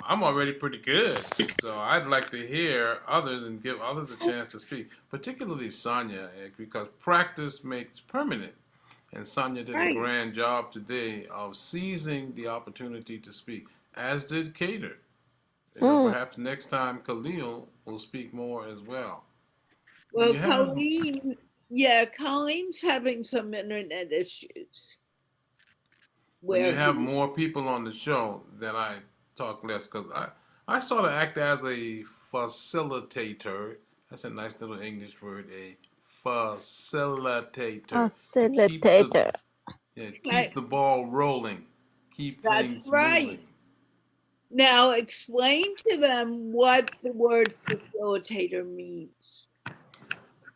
I'm already pretty good. So I'd like to hear others and give others a chance to speak, particularly Sonia, because practice makes permanent. And Sonia did a Right. grand job today of seizing the opportunity to speak, as did Cater. Perhaps next time Khalil will speak more as well. Well, Colleen's having some internet issues. When you have more people on the show, then I talk less because I sort of act as a facilitator. That's a nice little English word, a facilitator. Facilitator. Keep the ball rolling, keep things right. moving. Now explain to them what the word facilitator means.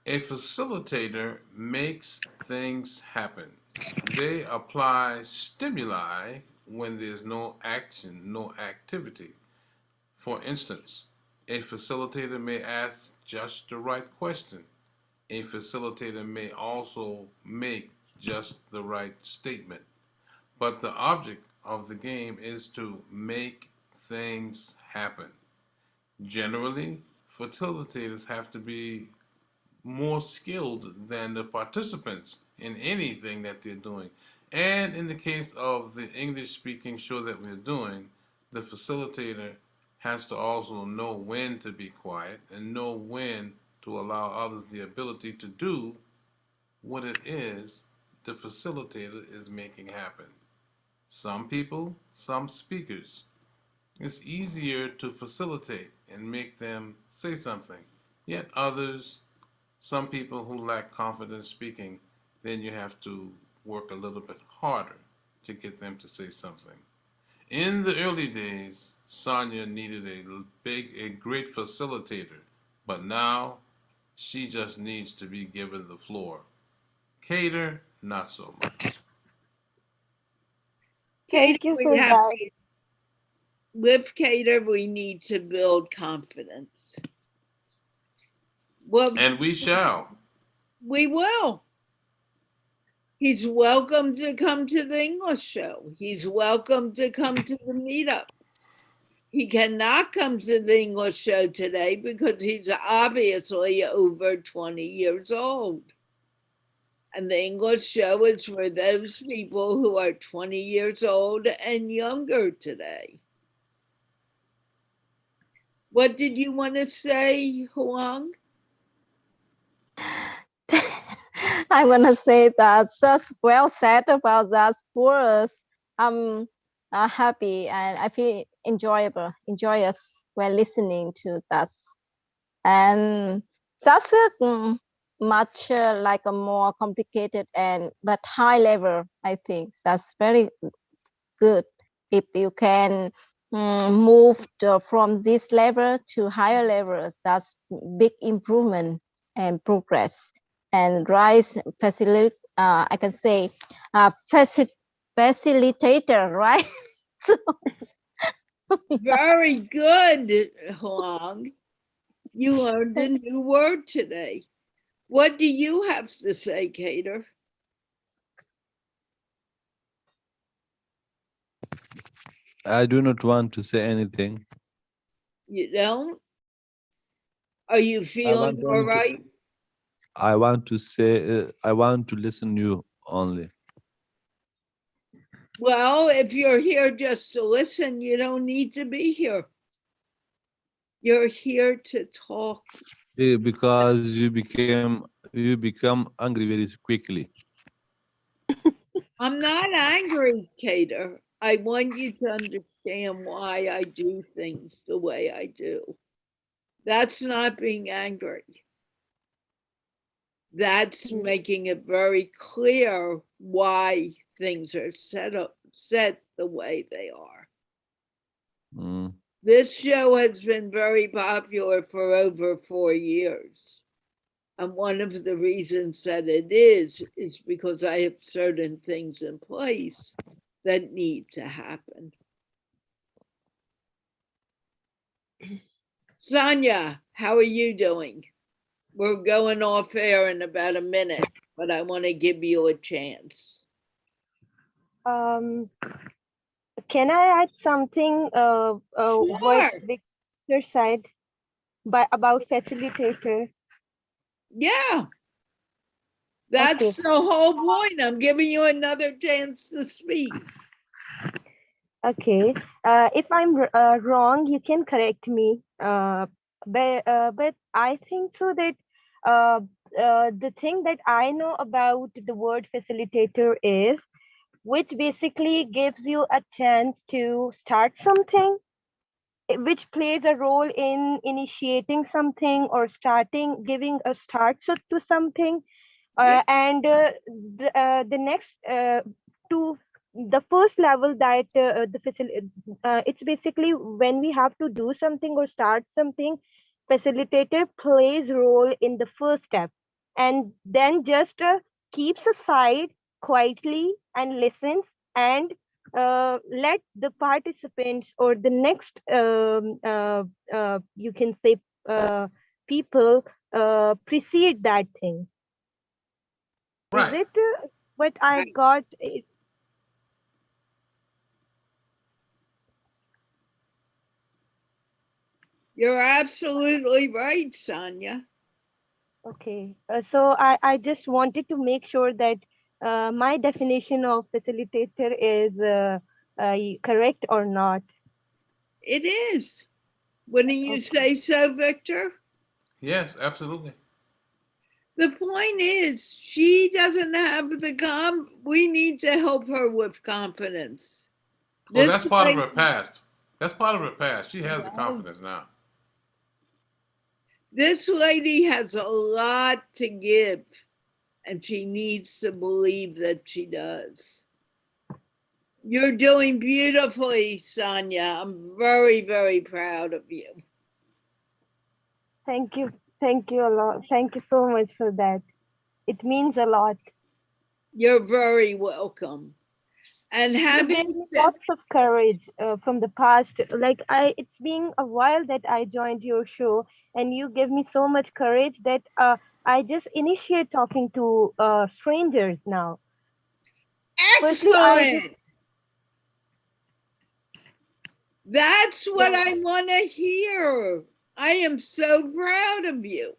A facilitator makes things happen. They apply stimuli when there's no action, no activity. For instance, a facilitator may ask just the right question. A facilitator may also make just the right statement. But the object of the game is to make things happen. Generally, facilitators have to be more skilled than the participants in anything that they're doing. And in the case of the English speaking show that we're doing, the facilitator has to also know when to be quiet and know when to allow others the ability to do what it is the facilitator is making happen. Some people, some speakers, it's easier to facilitate and make them say something. Yet others, some people who lack confidence speaking, then you have to work a little bit harder to get them to say something. In the early days, Sonia needed a great facilitator, but now she just needs to be given the floor. Cater, not so much. Thank you so much. With Cater, we need to build confidence. Well, And we shall. We will. He's welcome to come to the English show. He's welcome to come to the meetup. He cannot come to the English show today because he's obviously over 20 years old. And the English show is for those people who are 20 years old and younger today. What did you want to say, Huang? I want to say that just well said about that words. I'm happy and I feel joyous when listening to that. And that's much like a more complicated but high level. I think that's very good if you can move from this level to higher levels. That's big improvement and progress and rise I can say facilitator, right? Very good, Huang. You learned a new word today. What do you have to say, Cater? I do not want to say anything. You don't? Are you feeling all right? I want to say, I want to listen you only. Well, if you're here just to listen, you don't need to be here. You're here to talk. Because you become angry very quickly. I'm not angry, Cater. I want you to understand why I do things the way I do. That's not being angry. That's making it very clear why things are set the way they are. Mm. This show has been very popular for over 4 years. And one of the reasons that it is because I have certain things in place that need to happen. Sonia, how are you doing? We're going off air in about a minute, but I want to give you a chance. Can I add something what Victor said about facilitator? Yeah. That's Okay. the whole point. I'm giving you another chance to speak. Okay. If I'm wrong, you can correct me. But I think so that the thing that I know about the word facilitator is which basically gives you a chance to start something, which plays a role in initiating something or giving a start to something. And the next to the first level that the facility, it's basically when we have to do something or start something, facilitator plays role in the first step and then just keeps aside quietly and listens and let the participants or the next you can say people precede that thing. Right. Is it what I got? You're absolutely right, Sonia. Okay, so I just wanted to make sure that my definition of facilitator is correct or not. It is. Wouldn't you say so, Victor? Yes, absolutely. The point is, she doesn't have the we need to help her with confidence. Well, that's part of her past. That's part of her past. She has the confidence now. This lady has a lot to give, and she needs to believe that she does. You're doing beautifully, Sonia. I'm very, very proud of you. Thank you. Thank you a lot. Thank you so much for that. It means a lot. You're very welcome. And having lots of courage from the past. Like it's been a while that I joined your show, and you give me so much courage that I just initiate talking to strangers now. Excellent. That's what I want to hear. I am so proud of you.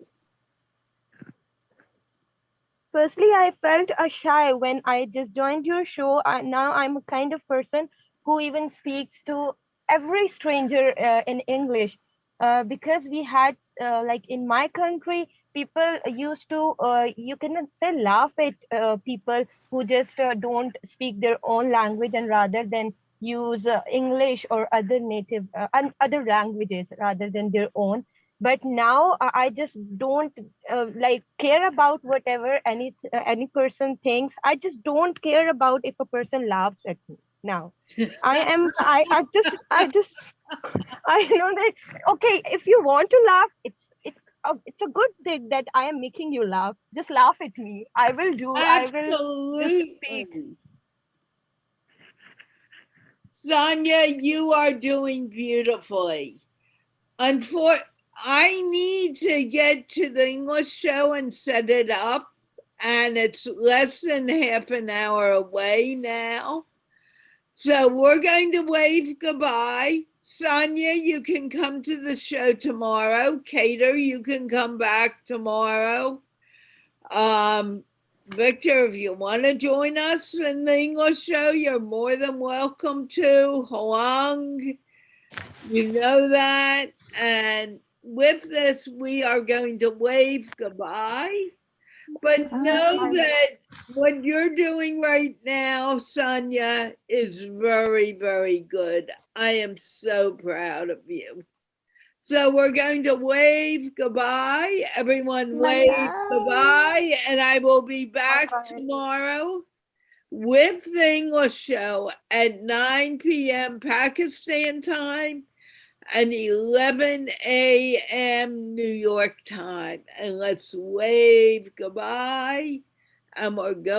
Firstly, I felt shy when I just joined your show. Now I'm a kind of person who even speaks to every stranger in English, because we had, like in my country, people used to, you cannot say laugh at people who just don't speak their own language and rather than use English or other native and other languages rather than their own. But now I just don't like care about whatever any person thinks. I just don't care about if a person laughs at me now. I know that, okay, if you want to laugh, it's a good thing that I am making you laugh. Just laugh at me. I will just speak. Absolutely. Sonia, you are doing beautifully. I need to get to the English show and set it up, and it's less than half an hour away now. So we're going to wave goodbye. Sonia, you can come to the show tomorrow. Cater, you can come back tomorrow. Victor, if you want to join us in the English show, you're more than welcome to. Hoang, you know that. And with this, we are going to wave goodbye. But know that what you're doing right now, Sonia, is very, very good. I am so proud of you. So we're going to wave goodbye. Everyone wave goodbye. And I will be back tomorrow with the English show at 9 p.m. Pakistan time and 11 a.m. New York time. And let's wave goodbye. And we're going.